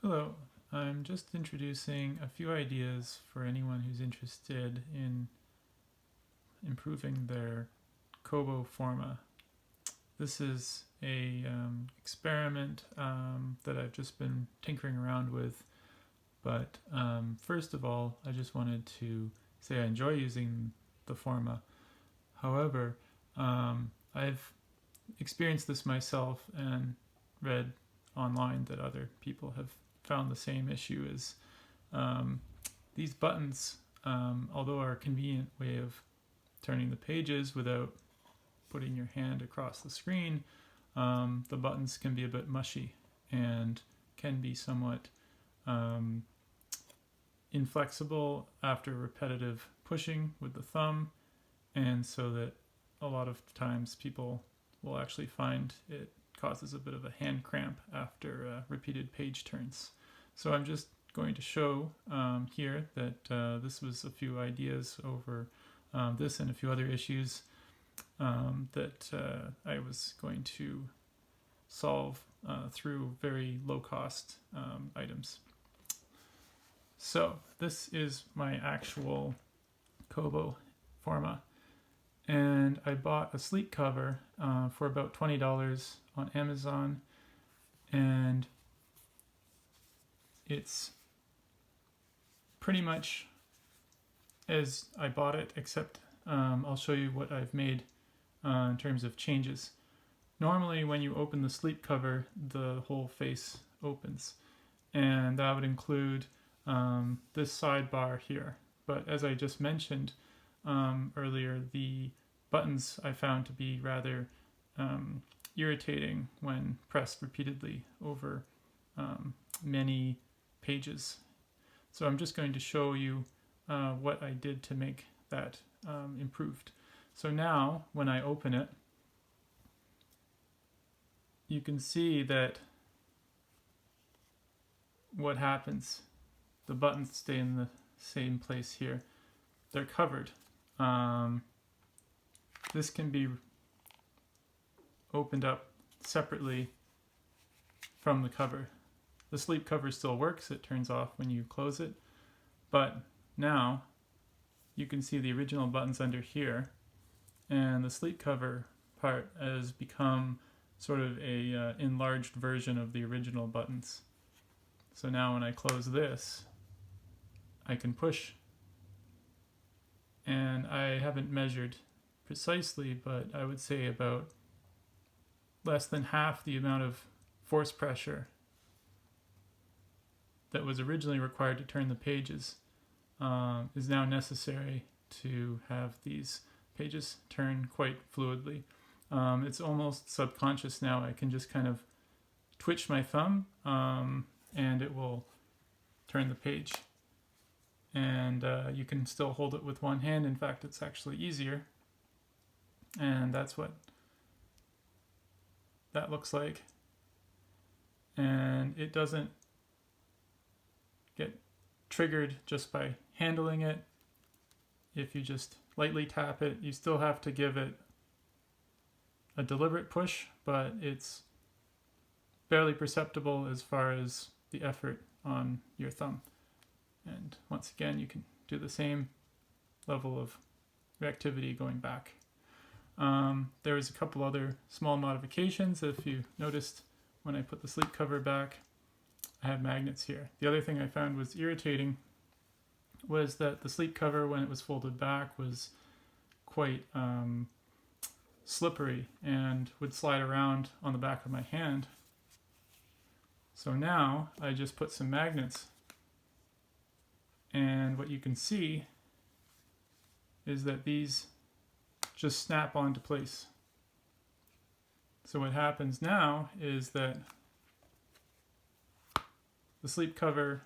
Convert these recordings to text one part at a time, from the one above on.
Hello, I'm just introducing a few ideas for anyone who's interested in improving their Kobo Forma. This is a experiment that I've just been tinkering around with, but first of all, I just wanted to say I enjoy using the Forma. However, I've experienced this myself and read online that other people have found the same issue as these buttons, although are a convenient way of turning the pages without putting your hand across the screen, the buttons can be a bit mushy and can be somewhat inflexible after repetitive pushing with the thumb, and so that a lot of times people will actually find it causes a bit of a hand cramp after repeated page turns. So I'm just going to show here that this was a few ideas over this and a few other issues that I was going to solve through very low cost items. So this is my actual Kobo Forma, and I bought a sleep cover for about $20 on Amazon, and it's pretty much as I bought it, except I'll show you what I've made in terms of changes. Normally when you open the sleep cover, the whole face opens, and that would include this sidebar here. But as I just mentioned earlier, the buttons I found to be rather irritating when pressed repeatedly over many pages. So I'm just going to show you what I did to make that improved. So now when I open it, you can see that what happens. The buttons stay in the same place here. They're covered. This can be opened up separately from the cover. The sleep cover still works, it turns off when you close it, but now you can see the original buttons under here, and the sleep cover part has become sort of a enlarged version of the original buttons. So now when I close this, I can push, and I haven't measured precisely, but I would say about less than half the amount of force pressure that was originally required to turn the pages is now necessary to have these pages turn quite fluidly. It's almost subconscious now. I can just kind of twitch my thumb and it will turn the page. And you can still hold it with one hand. In fact, it's actually easier. And that's what that looks like. And it doesn't get triggered just by handling it. If you just lightly tap it, you still have to give it a deliberate push, but it's barely perceptible as far as the effort on your thumb. And once again, you can do the same level of reactivity going back. There was a couple other small modifications. If you noticed, when I put the sleep cover back, I have magnets here. The other thing I found was irritating was that the sleep cover, when it was folded back, was quite slippery and would slide around on the back of my hand. So now I just put some magnets, and what you can see is that these just snap onto place. So what happens now is that the sleep cover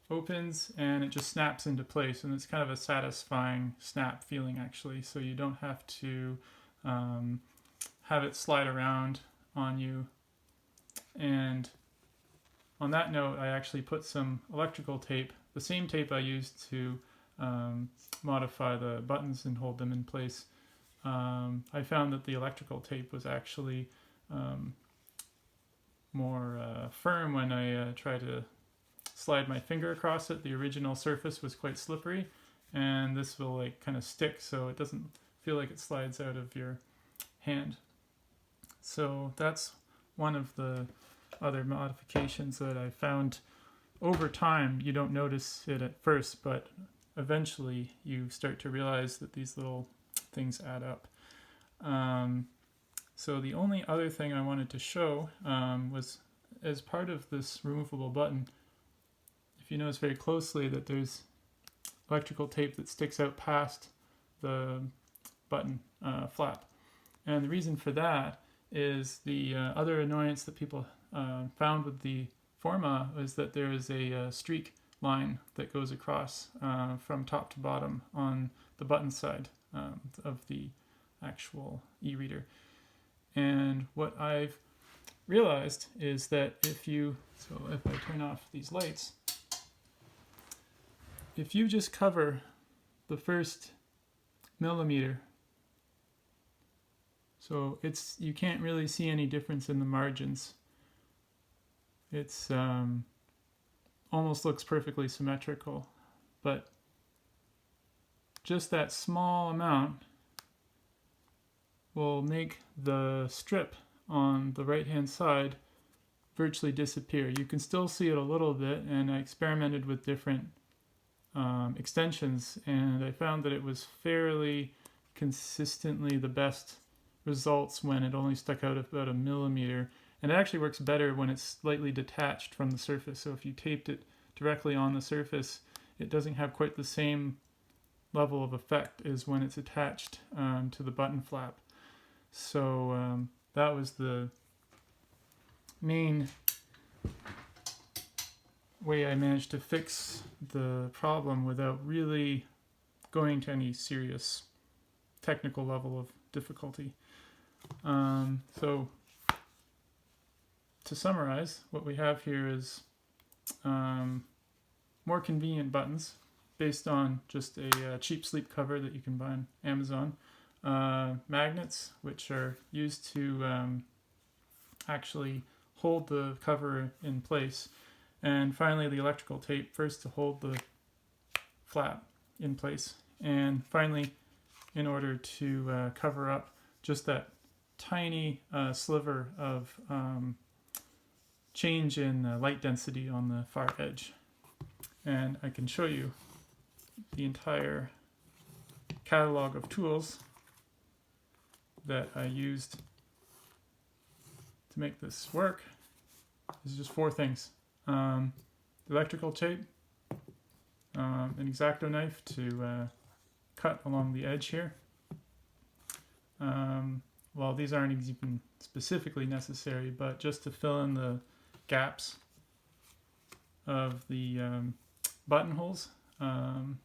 opens and it just snaps into place, and it's kind of a satisfying snap feeling actually, so you don't have to have it slide around on you. And on that note, I actually put some electrical tape, the same tape I used to modify the buttons and hold them in place. I found that the electrical tape was actually more firm when I try to slide my finger across it. The original surface was quite slippery, and this will like kind of stick, so it doesn't feel like it slides out of your hand. So that's one of the other modifications that I found over time. You don't notice it at first, but eventually you start to realize that these little things add up. So the only other thing I wanted to show was as part of this removable button, if you notice very closely that there's electrical tape that sticks out past the button flap. And the reason for that is the other annoyance that people found with the Forma is that there is a streak line that goes across from top to bottom on the button side of the actual e-reader. And what I've realized is that if I turn off these lights, if you just cover the first millimeter, so you can't really see any difference in the margins. It's almost looks perfectly symmetrical, but just that small amount will make the strip on the right hand side virtually disappear. You can still see it a little bit, and I experimented with different extensions, and I found that it was fairly consistently the best results when it only stuck out about a millimeter. And it actually works better when it's slightly detached from the surface. So if you taped it directly on the surface, it doesn't have quite the same level of effect as when it's attached to the button flap. So that was the main way I managed to fix the problem without really going to any serious technical level of difficulty. So to summarize, what we have here is more convenient buttons based on just a cheap sleep cover that you can buy on Amazon. Magnets, which are used to actually hold the cover in place. And finally, the electrical tape, first to hold the flap in place. And finally, in order to cover up just that tiny sliver of change in light density on the far edge. And I can show you the entire catalog of tools that I used to make this work. This is just 4 things. Electrical tape, an X-Acto knife to cut along the edge here. Well, these aren't even specifically necessary, but just to fill in the gaps of the buttonholes.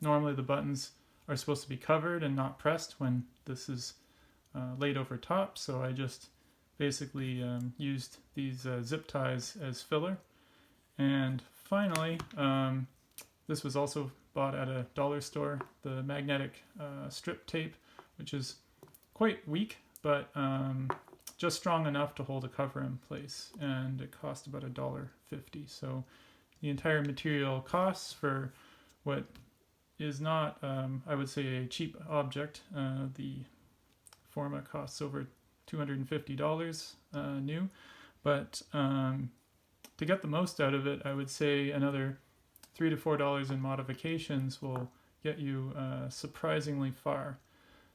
Normally the buttons are supposed to be covered and not pressed when this is laid over top, so I just basically used these zip ties as filler. And finally, this was also bought at a dollar store, the magnetic strip tape, which is quite weak, but just strong enough to hold a cover in place, and it cost about $1.50. So the entire material costs for what is not, I would say, a cheap object. The Forma costs over $250 new, but to get the most out of it, I would say another $3 to $4 in modifications will get you surprisingly far.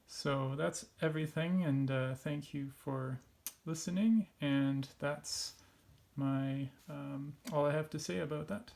So that's everything, and thank you for listening, and that's my all I have to say about that.